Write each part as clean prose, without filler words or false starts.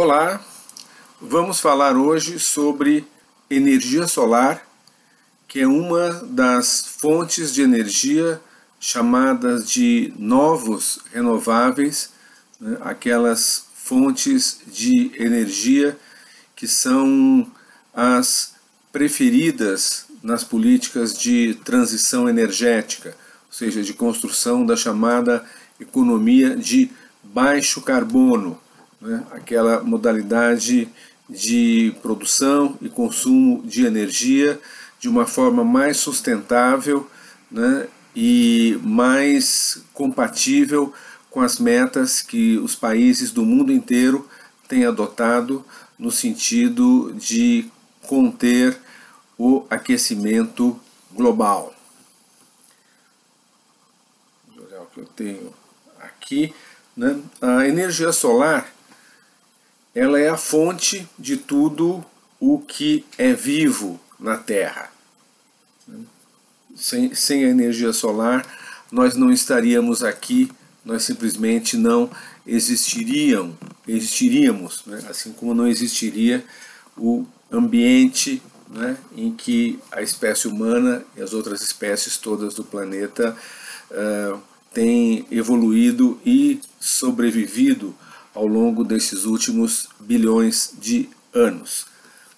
Olá, vamos falar hoje sobre energia solar, que é uma das fontes de energia chamadas de novos renováveis, né? Aquelas fontes de energia que são as preferidas nas políticas de transição energética, ou seja, de construção da chamada economia de baixo carbono, né? Aquela modalidade de produção e consumo de energia de uma forma mais sustentável, né? E mais compatível com as metas que os países do mundo inteiro têm adotado no sentido de conter o aquecimento global. Vou olhar o que eu tenho aqui, né? A energia solar, ela é a fonte de tudo o que é vivo na Terra. Sem a energia solar, nós não estaríamos aqui, nós simplesmente não existiríamos, né? Assim como não existiria o ambiente, né, em que a espécie humana e as outras espécies todas do planeta têm evoluído e sobrevivido ao longo desses últimos bilhões de anos.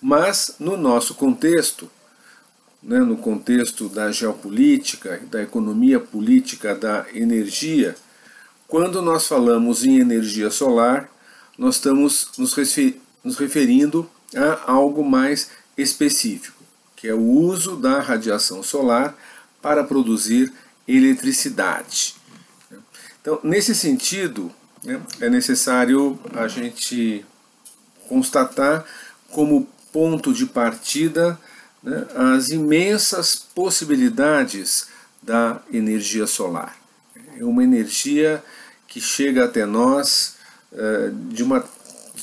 Mas no nosso contexto, né, no contexto da geopolítica, da economia política da energia, quando nós falamos em energia solar, nós estamos nos referindo a algo mais específico, que é o uso da radiação solar para produzir eletricidade. Então, nesse sentido, né, é necessário a gente constatar como ponto de partida, né, as imensas possibilidades da energia solar. É uma energia que chega até nós de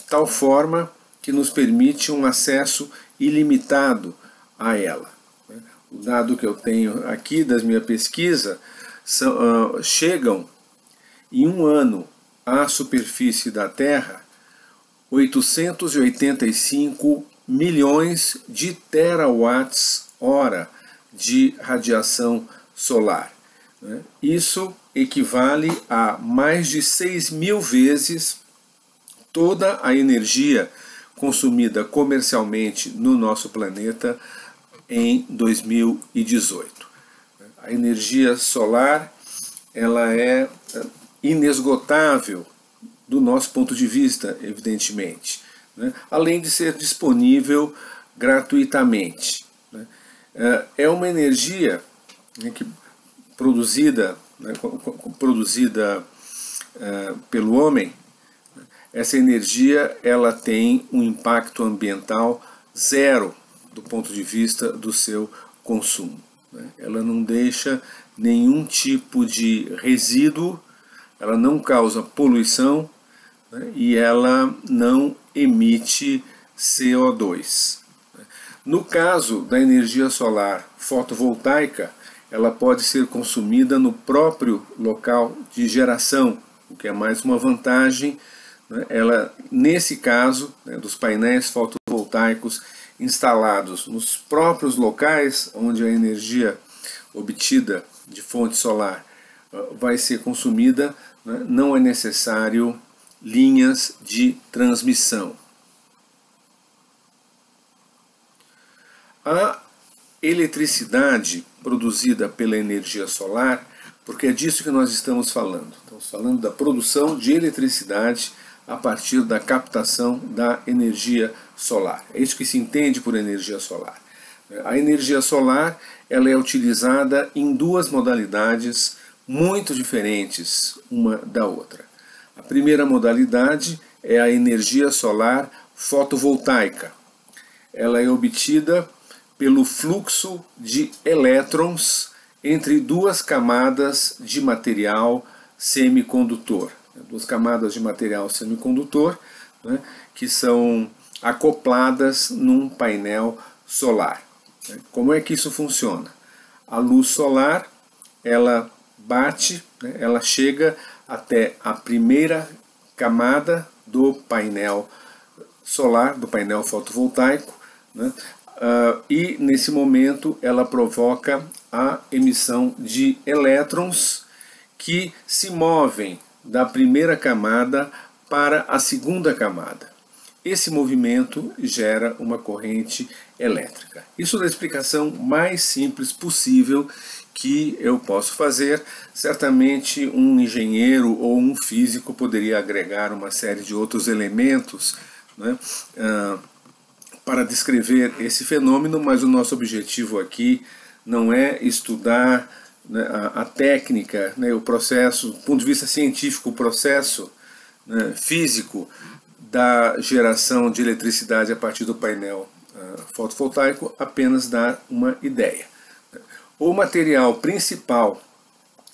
tal forma que nos permite um acesso ilimitado a ela. O dado que eu tenho aqui da minha pesquisa chegam em um ano à superfície da Terra 885 milhões de terawatts-hora de radiação solar. Isso equivale a mais de 6.000 vezes toda a energia consumida comercialmente no nosso planeta em 2018. A energia solar, ela é inesgotável do nosso ponto de vista, evidentemente, né? Além de ser disponível gratuitamente, né? É uma energia, né, produzida pelo homem. Essa energia, ela tem um impacto ambiental zero do ponto de vista do seu consumo, né? Ela não deixa nenhum tipo de resíduo, ela não causa poluição, né? E ela não emite CO2. No caso da energia solar fotovoltaica, ela pode ser consumida no próprio local de geração, o que é mais uma vantagem, né? Ela, nesse caso, né, dos painéis fotovoltaicos instalados nos próprios locais onde a energia obtida de fonte solar vai ser consumida, né, não é necessário linhas de transmissão. A eletricidade produzida pela energia solar, porque é disso que nós estamos falando. Estamos falando da produção de eletricidade a partir da captação da energia solar. É isso que se entende por energia solar. A energia solar, ela é utilizada em duas modalidades muito diferentes uma da outra. A primeira modalidade é a energia solar fotovoltaica. Ela é obtida pelo fluxo de elétrons entre duas camadas de material semicondutor. Duas camadas de material semicondutor, né, que são acopladas num painel solar. Como é que isso funciona? A luz solar, ela bate, né, ela chega até a primeira camada do painel solar, do painel fotovoltaico, né? E nesse momento ela provoca a emissão de elétrons que se movem da primeira camada para a segunda camada. Esse movimento gera uma corrente elétrica. Isso é a explicação mais simples possível que eu posso fazer. Certamente um engenheiro ou um físico poderia agregar uma série de outros elementos, né, para descrever esse fenômeno, mas o nosso objetivo aqui não é estudar, né, a técnica, né, o processo, do ponto de vista científico, o processo, né, físico da geração de eletricidade a partir do painel fotovoltaico, apenas dar uma ideia. O material principal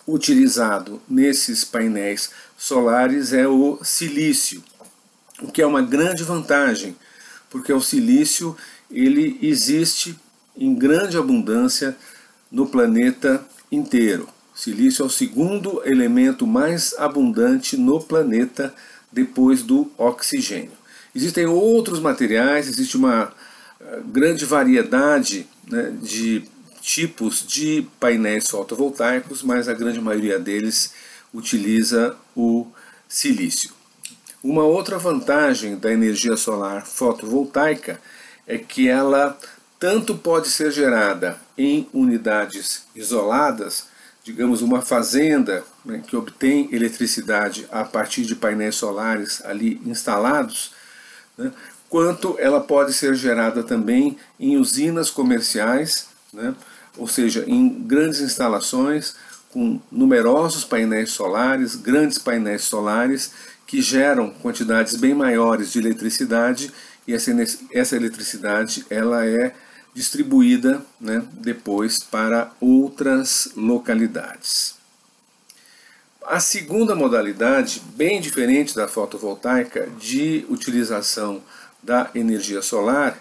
utilizado nesses painéis solares é o silício, o que é uma grande vantagem, porque o silício ele existe em grande abundância no planeta inteiro. O silício é o segundo elemento mais abundante no planeta depois do oxigênio. Existem outros materiais, existe uma grande variedade, né, de tipos de painéis fotovoltaicos, mas a grande maioria deles utiliza o silício. Uma outra vantagem da energia solar fotovoltaica é que ela tanto pode ser gerada em unidades isoladas, digamos uma fazenda, né, que obtém eletricidade a partir de painéis solares ali instalados, né, quanto ela pode ser gerada também em usinas comerciais, né, ou seja, em grandes instalações com numerosos painéis solares, grandes painéis solares, que geram quantidades bem maiores de eletricidade, e essa eletricidade ela é distribuída, né, depois para outras localidades. A segunda modalidade, bem diferente da fotovoltaica, de utilização da energia solar,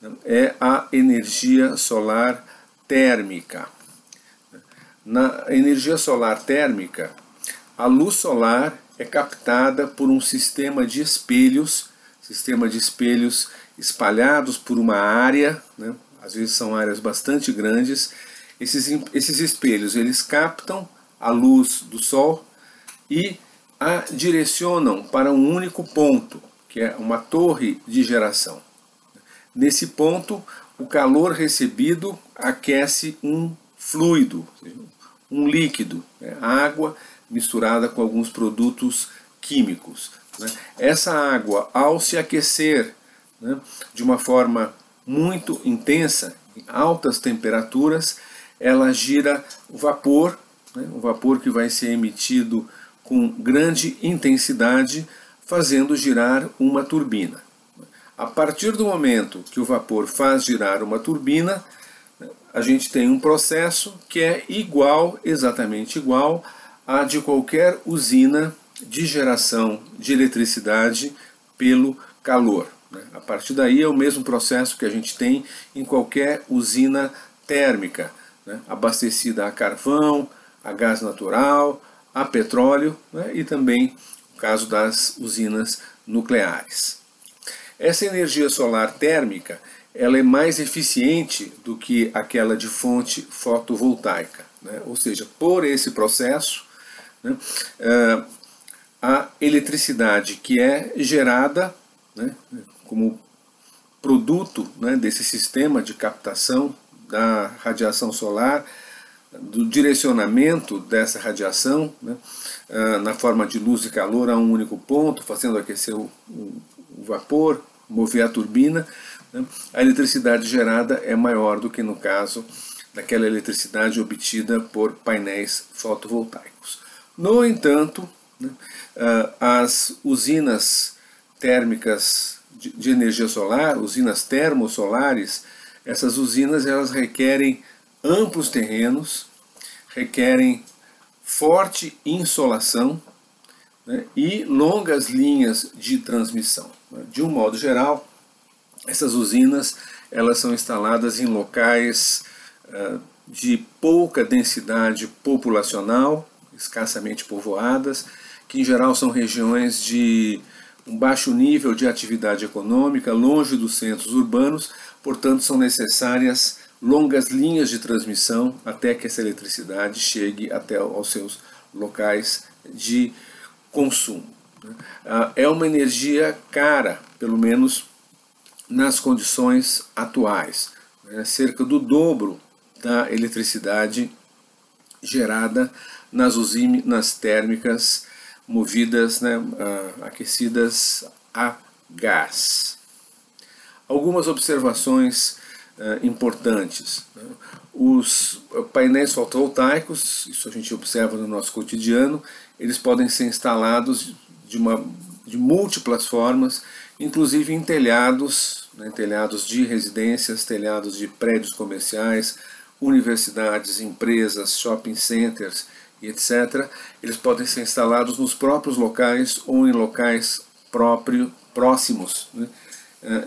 né, é a energia solar térmica. Na energia solar térmica, a luz solar é captada por um sistema de espelhos espalhados por uma área, né? Às vezes são áreas bastante grandes. Esses espelhos eles captam a luz do sol e a direcionam para um único ponto, que é uma torre de geração. Nesse ponto, o calor recebido aquece um fluido, um líquido, né? Água misturada com alguns produtos químicos, né? Essa água, ao se aquecer, né, de uma forma muito intensa, em altas temperaturas, ela gira o vapor, né, o vapor que vai ser emitido com grande intensidade, fazendo girar uma turbina. A partir do momento que o vapor faz girar uma turbina, a gente tem um processo que é igual, exatamente igual, a de qualquer usina de geração de eletricidade pelo calor. A partir daí é o mesmo processo que a gente tem em qualquer usina térmica, né, abastecida a carvão, a gás natural, a petróleo, né, e também o caso das usinas nucleares. Essa energia solar térmica ela é mais eficiente do que aquela de fonte fotovoltaica, né, ou seja, por esse processo, né, a eletricidade que é gerada, né, como produto, né, desse sistema de captação da radiação solar, do direcionamento dessa radiação, né, na forma de luz e calor a um único ponto, fazendo aquecer o vapor, mover a turbina, né, a eletricidade gerada é maior do que no caso daquela eletricidade obtida por painéis fotovoltaicos. No entanto, né, as usinas térmicas de energia solar, usinas termossolares, essas usinas elas requerem amplos terrenos, requerem forte insolação, né, e longas linhas de transmissão. De um modo geral, essas usinas elas são instaladas em locais de pouca densidade populacional, escassamente povoadas, que em geral são regiões de um baixo nível de atividade econômica, longe dos centros urbanos, portanto são necessárias longas linhas de transmissão até que essa eletricidade chegue até aos seus locais de consumo. É uma energia cara, pelo menos nas condições atuais, cerca do dobro da eletricidade gerada nas usinas térmicas movidas, aquecidas a gás. Algumas observações importantes. Os painéis fotovoltaicos, isso a gente observa no nosso cotidiano, eles podem ser instalados de múltiplas formas, inclusive em telhados, telhados de residências, telhados de prédios comerciais, universidades, empresas, shopping centers e etc. Eles podem ser instalados nos próprios locais ou em locais próximos,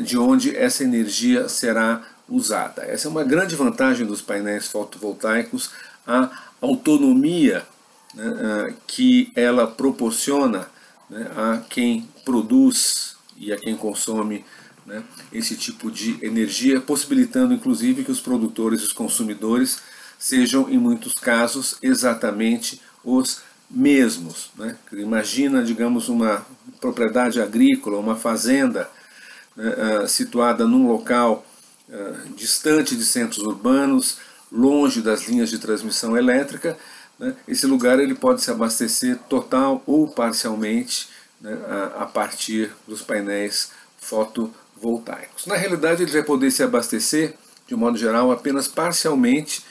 de onde essa energia será usada. Essa é uma grande vantagem dos painéis fotovoltaicos, a autonomia que ela proporciona a quem produz e a quem consome esse tipo de energia, possibilitando inclusive que os produtores e os consumidores sejam, em muitos casos, exatamente os mesmos. Imagina, digamos, uma propriedade agrícola, uma fazenda situada num local distante de centros urbanos, longe das linhas de transmissão elétrica. Esse lugar ele pode se abastecer total ou parcialmente a partir dos painéis fotovoltaicos. Na realidade, ele vai poder se abastecer, de modo geral, apenas parcialmente,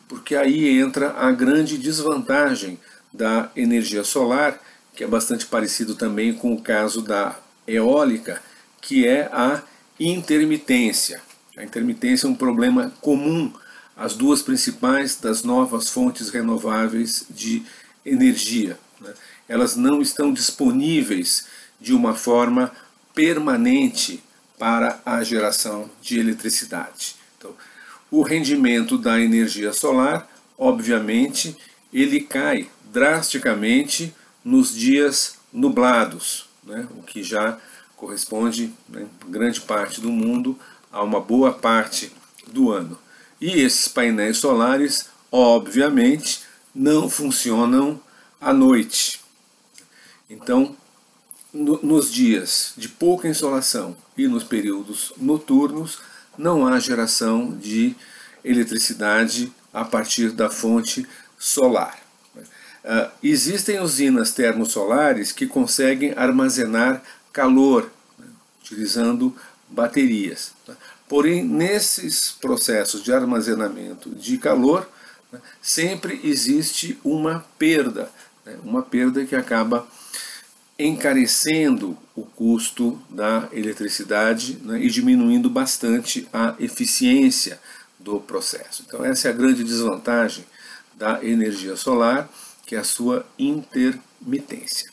porque aí entra a grande desvantagem da energia solar, que é bastante parecido também com o caso da eólica, que é a intermitência. A intermitência é um problema comum às duas principais das novas fontes renováveis de energia. Elas não estão disponíveis de uma forma permanente para a geração de eletricidade. Então, o rendimento da energia solar, obviamente, ele cai drasticamente nos dias nublados, o que já corresponde, em grande parte do mundo, a uma boa parte do ano. E esses painéis solares, obviamente, não funcionam à noite. Então, nos dias de pouca insolação e nos períodos noturnos, não há geração de eletricidade a partir da fonte solar. Existem usinas termosolares que conseguem armazenar calor, utilizando baterias. Porém, nesses processos de armazenamento de calor, sempre existe uma perda que acaba encarecendo o custo da eletricidade e diminuindo bastante a eficiência do processo. Então essa é a grande desvantagem da energia solar, que é a sua intermitência.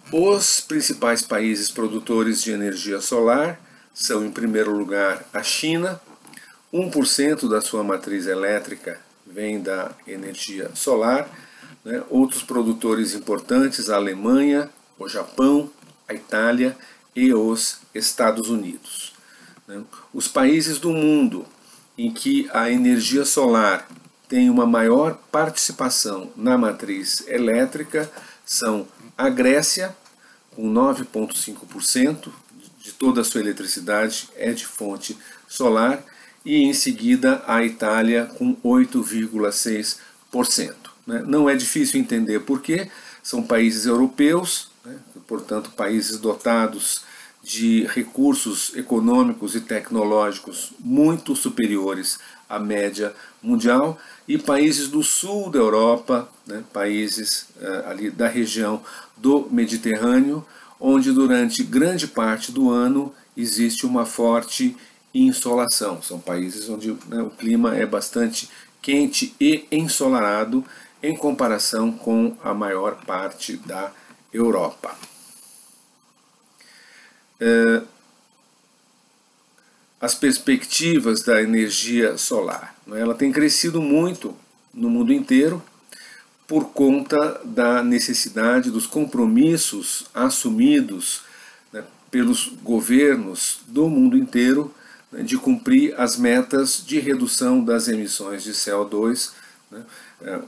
Os principais países produtores de energia solar são, em primeiro lugar, a China. 1% da sua matriz elétrica vem da energia solar. Outros produtores importantes, a Alemanha, o Japão, a Itália e os Estados Unidos. Os países do mundo em que a energia solar tem uma maior participação na matriz elétrica são a Grécia, com 9,5% de toda a sua eletricidade é de fonte solar, e em seguida a Itália com 8,6%. Não é difícil entender por quê. São países europeus, portanto países dotados de recursos econômicos e tecnológicos muito superiores à média mundial, e países do sul da Europa, países ali da região do Mediterrâneo, onde durante grande parte do ano existe uma forte insolação. São países onde o clima é bastante quente e ensolarado em comparação com a maior parte da Europa. As perspectivas da energia solar. Ela tem crescido muito no mundo inteiro por conta da necessidade dos compromissos assumidos pelos governos do mundo inteiro, né, de cumprir as metas de redução das emissões de CO2, né,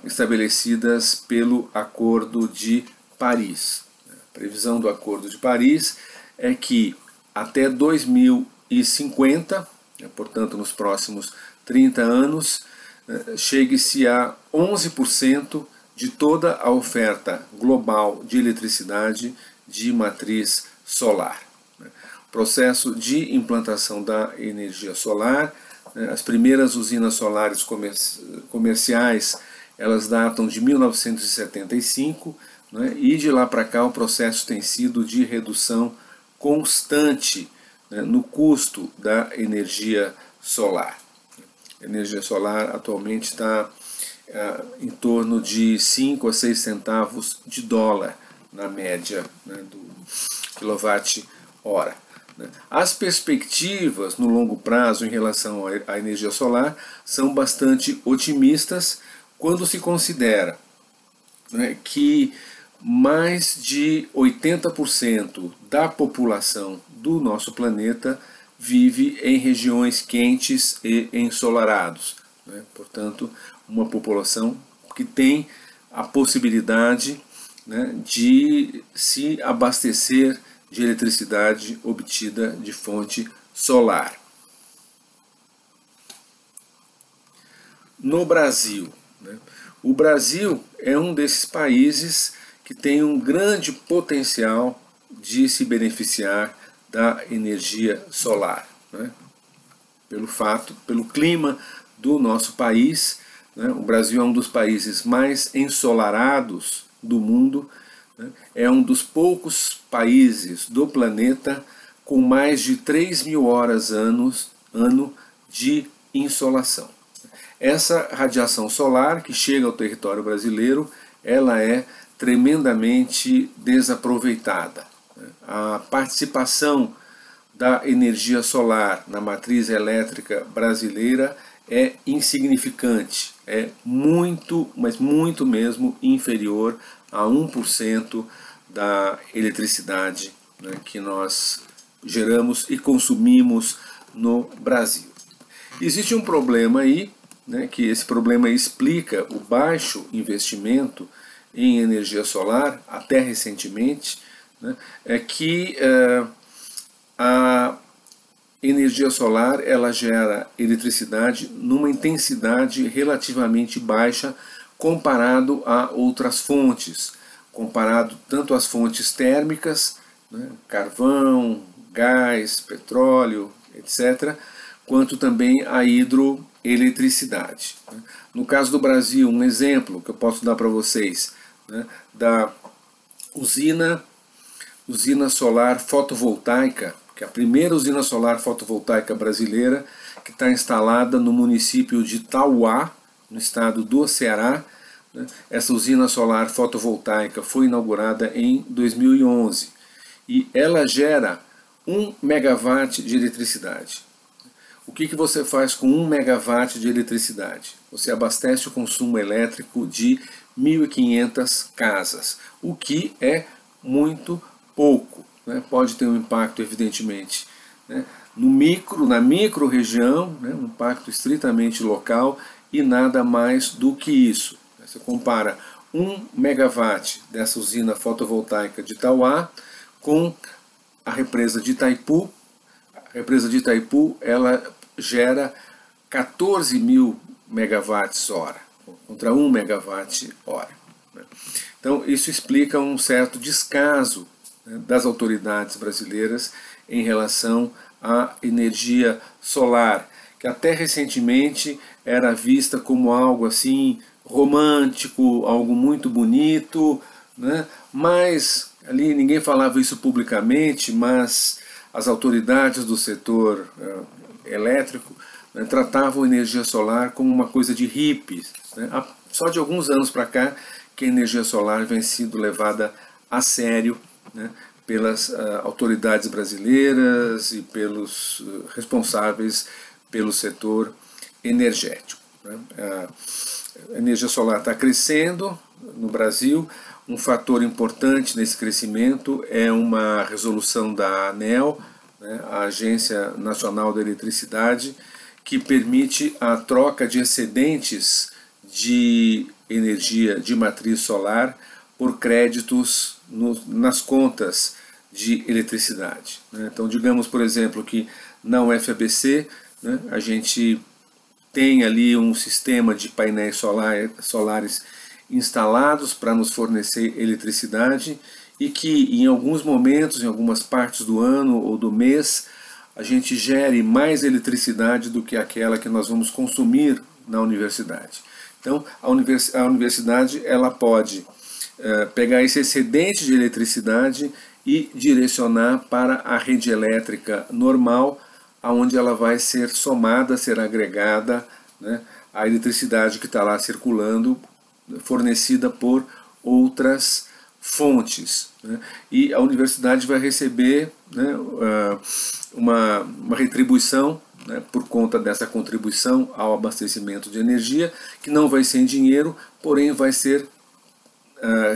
estabelecidas pelo Acordo de Paris. A previsão do Acordo de Paris é que até 2050, portanto nos próximos 30 anos, chegue-se a 11% de toda a oferta global de eletricidade de matriz solar. O processo de implantação da energia solar, as primeiras usinas solares comerciais, elas datam de 1975, né, e de lá para cá o processo tem sido de redução constante, né, no custo da energia solar. A energia solar atualmente está em torno de 5 a 6 centavos de dólar na média, né, do quilowatt-hora. As perspectivas no longo prazo em relação à energia solar são bastante otimistas quando se considera, né, que mais de 80% da população do nosso planeta vive em regiões quentes e ensolarados, né? Portanto, uma população que tem a possibilidade, né, de se abastecer de eletricidade obtida de fonte solar. No Brasil, né, o Brasil é um desses países que tem um grande potencial de se beneficiar da energia solar, né? Pelo clima do nosso país, né? O Brasil é um dos países mais ensolarados do mundo, né? É um dos poucos países do planeta com mais de 3.000 horas ano de insolação. Essa radiação solar que chega ao território brasileiro, ela é tremendamente desaproveitada. A participação da energia solar na matriz elétrica brasileira é insignificante, é muito, mas muito mesmo inferior a 1% da eletricidade, né, que nós geramos e consumimos no Brasil. Existe um problema aí, né, que esse problema explica o baixo investimento em energia solar, até recentemente, né, é que a energia solar ela gera eletricidade numa intensidade relativamente baixa comparado a outras fontes, comparado tanto às fontes térmicas, né, carvão, gás, petróleo, etc., quanto também a hidroeletricidade. No caso do Brasil, um exemplo que eu posso dar para vocês, né, da usina solar fotovoltaica, que é a primeira usina solar fotovoltaica brasileira, que está instalada no município de Tauá, no estado do Ceará. Né? Essa usina solar fotovoltaica foi inaugurada em 2011 e ela gera 1 megawatt de eletricidade. O que você faz com 1 megawatt de eletricidade? Você abastece o consumo elétrico de 1.500 casas, o que é muito pouco, né? Pode ter um impacto, evidentemente, né, na micro-região, né, um impacto estritamente local e nada mais do que isso. Você compara 1 megawatt dessa usina fotovoltaica de Tauá com a represa de Itaipu. A represa de Itaipu ela gera 14.000 megawatts-hora, contra 1 megawatt-hora. Então, isso explica um certo descaso, né, das autoridades brasileiras em relação à energia solar, que até recentemente era vista como algo assim romântico, algo muito bonito, né? Mas ali ninguém falava isso publicamente, mas as autoridades do setor elétrico, né, tratavam a energia solar como uma coisa de hippies, né? Só de alguns anos para cá que a energia solar vem sendo levada a sério, né, pelas autoridades brasileiras e pelos responsáveis pelo setor energético. Né? A energia solar está crescendo no Brasil. Um fator importante nesse crescimento é uma resolução da ANEEL, né, a Agência Nacional da Eletricidade, que permite a troca de excedentes de energia de matriz solar por créditos nas contas de eletricidade. Né? Então, digamos, por exemplo, que na UFABC, né, a gente tem ali um sistema de painéis solares instalados para nos fornecer eletricidade e que em alguns momentos, em algumas partes do ano ou do mês, a gente gere mais eletricidade do que aquela que nós vamos consumir na universidade. Então, a universidade ela pode pegar esse excedente de eletricidade e direcionar para a rede elétrica normal, onde ela vai ser somada, ser agregada, né, à eletricidade que está lá circulando, fornecida por outras fontes, né? E a universidade vai receber, né, uma retribuição, né, por conta dessa contribuição ao abastecimento de energia, que não vai ser em dinheiro, porém vai ser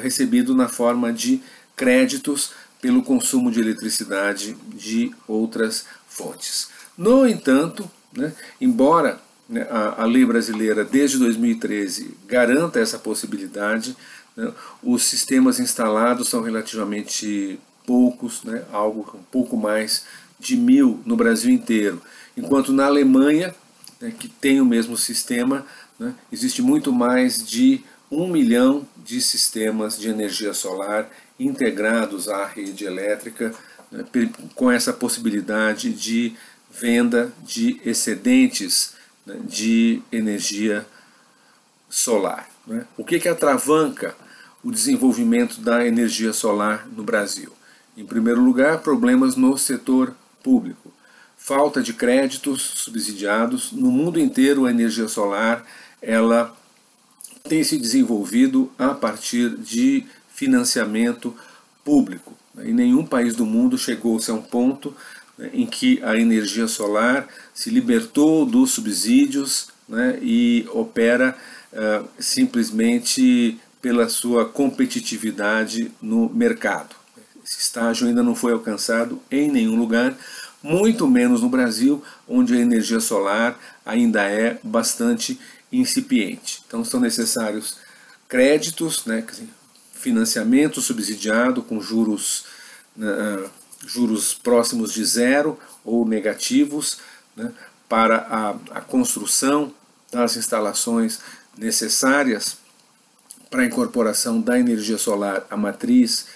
recebido na forma de créditos pelo consumo de eletricidade de outras fontes. No entanto, né, embora, né, a lei brasileira desde 2013 garanta essa possibilidade, né, os sistemas instalados são relativamente poucos, né, algo um pouco mais de 1.000 no Brasil inteiro, enquanto na Alemanha, né, que tem o mesmo sistema, né, existe muito mais de 1 milhão de sistemas de energia solar integrados à rede elétrica, né, com essa possibilidade de venda de excedentes, né, de energia solar. Né? O que atravanca o desenvolvimento da energia solar no Brasil? Em primeiro lugar, problemas no setor público. Falta de créditos subsidiados. No mundo inteiro, a energia solar ela tem se desenvolvido a partir de financiamento público. Em nenhum país do mundo chegou-se a um ponto, né, em que a energia solar se libertou dos subsídios, né, e opera simplesmente pela sua competitividade no mercado. Esse estágio ainda não foi alcançado em nenhum lugar, muito menos no Brasil, onde a energia solar ainda é bastante incipiente. Então são necessários créditos, né, financiamento subsidiado com juros próximos de zero ou negativos, né, para a construção das instalações necessárias para a incorporação da energia solar à matriz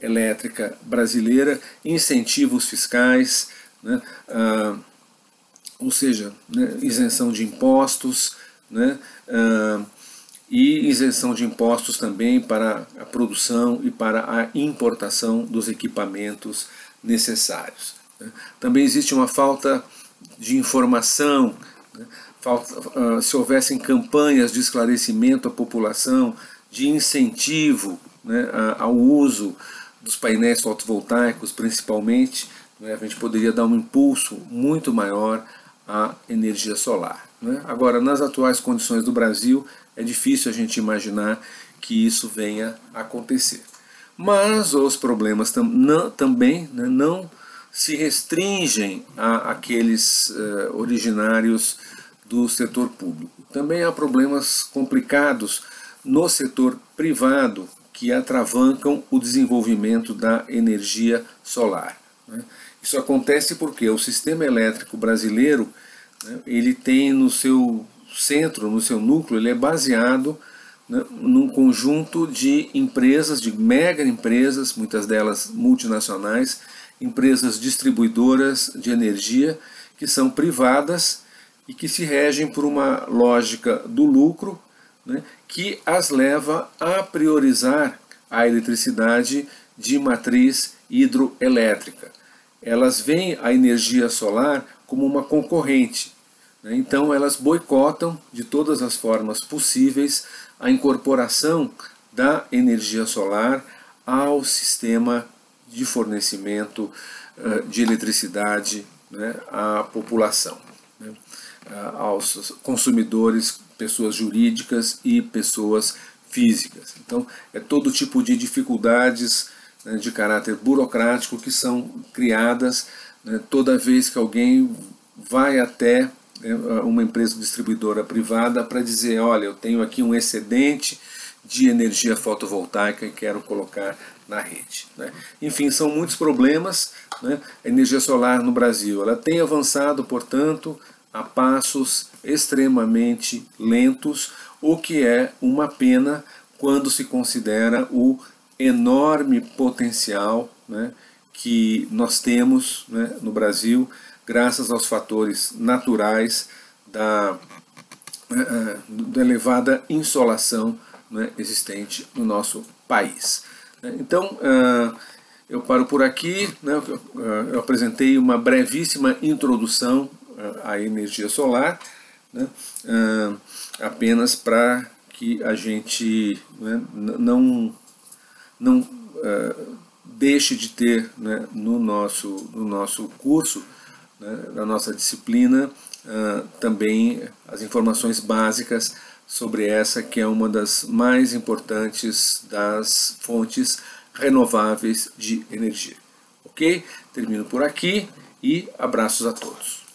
elétrica brasileira, incentivos fiscais, né, ou seja, né, isenção de impostos, né, e isenção de impostos também para a produção e para a importação dos equipamentos necessários. Né. Também existe uma falta de informação, né, se houvessem campanhas de esclarecimento à população, de incentivo, né, ao uso dos painéis fotovoltaicos principalmente, né, a gente poderia dar um impulso muito maior à energia solar. Né. Agora, nas atuais condições do Brasil, é difícil a gente imaginar que isso venha a acontecer. Mas os problemas também, né, não se restringem àqueles originários do setor público. Também há problemas complicados no setor privado que atravancam o desenvolvimento da energia solar. Né? Isso acontece porque o sistema elétrico brasileiro, né, ele tem no seu centro, no seu núcleo, ele é baseado, né, num conjunto de empresas, de mega empresas, muitas delas multinacionais, empresas distribuidoras de energia que são privadas e que se regem por uma lógica do lucro, né, que as leva a priorizar a eletricidade de matriz hidroelétrica. Elas veem a energia solar como uma concorrente, né, então elas boicotam de todas as formas possíveis a incorporação da energia solar ao sistema de fornecimento de eletricidade, né, à população, aos consumidores, pessoas jurídicas e pessoas físicas. Então, é todo tipo de dificuldades, né, de caráter burocrático que são criadas, né, toda vez que alguém vai até, né, uma empresa distribuidora privada para dizer, olha, eu tenho aqui um excedente de energia fotovoltaica e quero colocar na rede, né? Enfim, são muitos problemas, né? A energia solar no Brasil, ela tem avançado, portanto, a passos extremamente lentos, o que é uma pena quando se considera o enorme potencial, né, que nós temos, né, no Brasil, graças aos fatores naturais da elevada insolação, né, existente no nosso país. Então, eu paro por aqui, né, eu apresentei uma brevíssima introdução à energia solar, né, apenas para que a gente, né, não deixe de ter, né, no nosso curso, né, na nossa disciplina, também as informações básicas sobre essa que é uma das mais importantes das fontes renováveis de energia. Ok? Termino por aqui e abraços a todos.